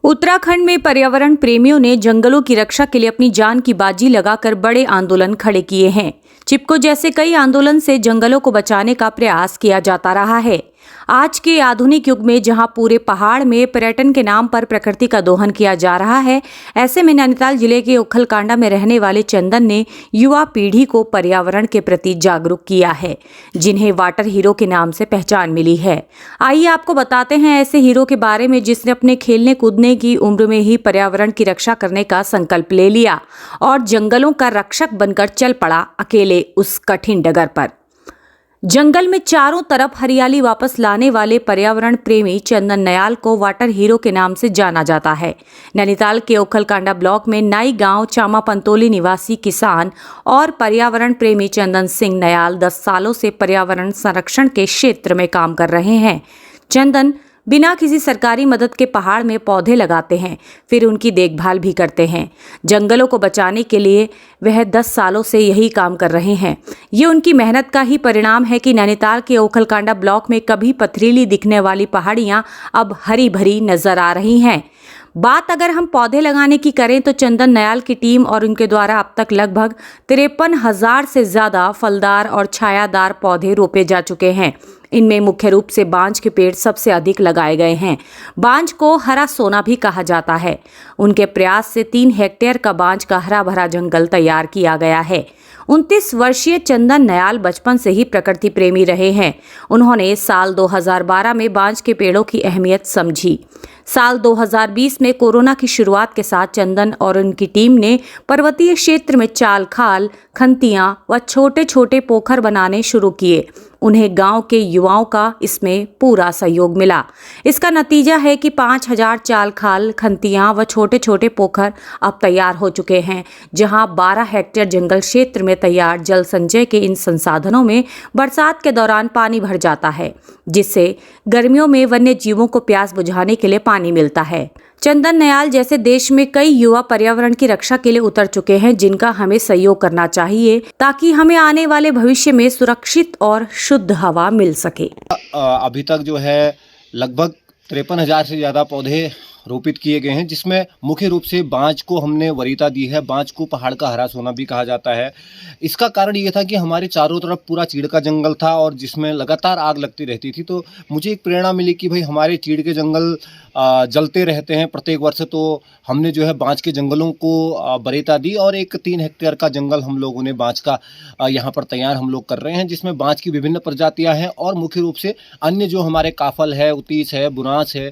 उत्तराखंड में पर्यावरण प्रेमियों ने जंगलों की रक्षा के लिए अपनी जान की बाजी लगाकर बड़े आंदोलन खड़े किए हैं। चिपको जैसे कई आंदोलन से जंगलों को बचाने का प्रयास किया जाता रहा है। आज के आधुनिक युग में जहां पूरे पहाड़ में पर्यटन के नाम पर प्रकृति का दोहन किया जा रहा है, ऐसे में नैनीताल जिले के ओखलकांडा में रहने वाले चंदन ने युवा पीढ़ी को पर्यावरण के प्रति जागरूक किया है, जिन्हें वाटर हीरो के नाम से पहचान मिली है। आइए आपको बताते हैं ऐसे हीरो के बारे में जिसने अपने खेलने कूदने की उम्र में ही पर्यावरण की रक्षा करने का संकल्प ले लिया और जंगलों का रक्षक बनकर चल पड़ा अकेले उस कठिन डगर पर। जंगल में चारों तरफ हरियाली वापस लाने वाले पर्यावरण प्रेमी चंदन नयाल को वाटर हीरो के नाम से जाना जाता है। नैनीताल के ओखलकांडा ब्लॉक में नाई गांव चामा पंतोली निवासी किसान और पर्यावरण प्रेमी चंदन सिंह नयाल 10 सालों से पर्यावरण संरक्षण के क्षेत्र में काम कर रहे हैं। चंदन बिना किसी सरकारी मदद के पहाड़ में पौधे लगाते हैं, फिर उनकी देखभाल भी करते हैं। जंगलों को बचाने के लिए वह 10 सालों से यही काम कर रहे हैं। ये उनकी मेहनत का ही परिणाम है कि नैनीताल के ओखलकांडा ब्लॉक में कभी पथरीली दिखने वाली पहाड़ियां अब हरी भरी नजर आ रही हैं। बात अगर हम पौधे लगाने की करें तो चंदन नयाल की टीम और उनके द्वारा अब तक लगभग 53,000 से ज्यादा फलदार और छायादार पौधे रोपे जा चुके हैं। इनमें मुख्य रूप से बांज के पेड़ सबसे अधिक लगाए गए हैं। बांज को हरा सोना भी कहा जाता है। उनके प्रयास से 3 हेक्टेयर का बांज का हरा भरा जंगल तैयार किया गया है। 29 वर्षीय चंदन नयाल बचपन से ही प्रकृति प्रेमी रहे हैं। उन्होंने साल 2012 में बांज के पेड़ों की अहमियत समझी। साल 2020 में कोरोना की शुरुआत के साथ चंदन और उनकी टीम ने पर्वतीय क्षेत्र में चाल खाल, खंतियां व छोटे छोटे पोखर बनाने शुरू किए। उन्हें गांव के युवाओं का इसमें पूरा सहयोग मिला। इसका नतीजा है कि 5,000 चाल खाल, खंतियां व छोटे छोटे पोखर अब तैयार हो चुके हैं, जहां 12 हेक्टेयर जंगल क्षेत्र में तैयार जल संचय के इन संसाधनों में बरसात के दौरान पानी भर जाता है, जिससे गर्मियों में वन्य जीवों को प्यास बुझाने के लिए पानी मिलता है। चंदन नयाल जैसे देश में कई युवा पर्यावरण की रक्षा के लिए उतर चुके हैं, जिनका हमें सहयोग करना चाहिए ताकि हमें आने वाले भविष्य में सुरक्षित और शुद्ध हवा मिल सके। अभी तक जो है लगभग 53,000 से ज़्यादा पौधे रोपित किए गए हैं, जिसमें मुख्य रूप से बांज को हमने वरीयता दी है। बांज को पहाड़ का हरा सोना भी कहा जाता है। इसका कारण ये था कि हमारे चारों तरफ पूरा चीड़ का जंगल था और जिसमें लगातार आग लगती रहती थी। तो मुझे एक प्रेरणा मिली कि भाई हमारे चीड़ के जंगल जलते रहते हैं प्रत्येक वर्ष, तो हमने जो है बांज के जंगलों को वरीयता दी और एक 3 हेक्टेयर का जंगल हम लोगों ने बांज का यहाँ पर तैयार हम लोग कर रहे हैं, जिसमें बांज की विभिन्न प्रजातियाँ हैं और मुख्य रूप से अन्य जो हमारे काफल है, उतीस है, बुनास है,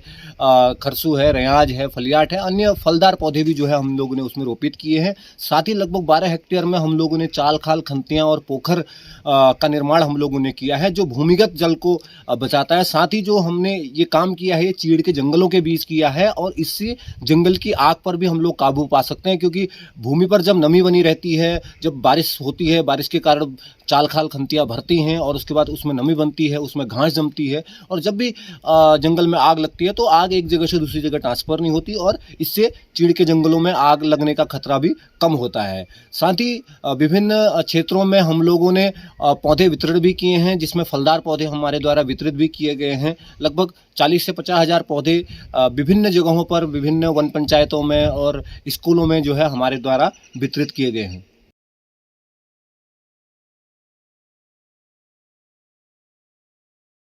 खरसू है, रयाज है, फलियाट है, अन्य फलदार पौधे भी जो है हम लोगों ने उसमें रोपित किए हैं। साथ ही लगभग 12 हेक्टेयर में हम लोगों ने चाल खाल, खंतियाँ और पोखर का निर्माण हम लोगों ने किया है, जो भूमिगत जल को बचाता है। साथ ही जो हमने ये काम किया है ये चीड़ के जंगलों के बीच किया है और इससे जंगल की आग पर भी हम लोग काबू पा सकते हैं, क्योंकि भूमि पर जब नमी बनी रहती है, जब बारिश होती है, बारिश के कारण चाल खाल खंतियाँ भरती हैं और उसके बाद उसमें नमी बनती है, उसमें घास जमती है और जब भी जंगल में आग लगती है तो आग एक जगह से दूसरी जगह ट्रांसफर नहीं होती और इससे चीड़ के जंगलों में आग लगने का खतरा भी कम होता है। साथ ही विभिन्न क्षेत्रों में हम लोगों ने पौधे वितरण भी किए हैं, जिसमें फलदार पौधे हमारे द्वारा वितरित भी किए गए हैं। लगभग 40 से 50,000 पौधे विभिन्न जगहों पर, विभिन्न वन पंचायतों में और स्कूलों में जो है हमारे द्वारा वितरित किए गए हैं।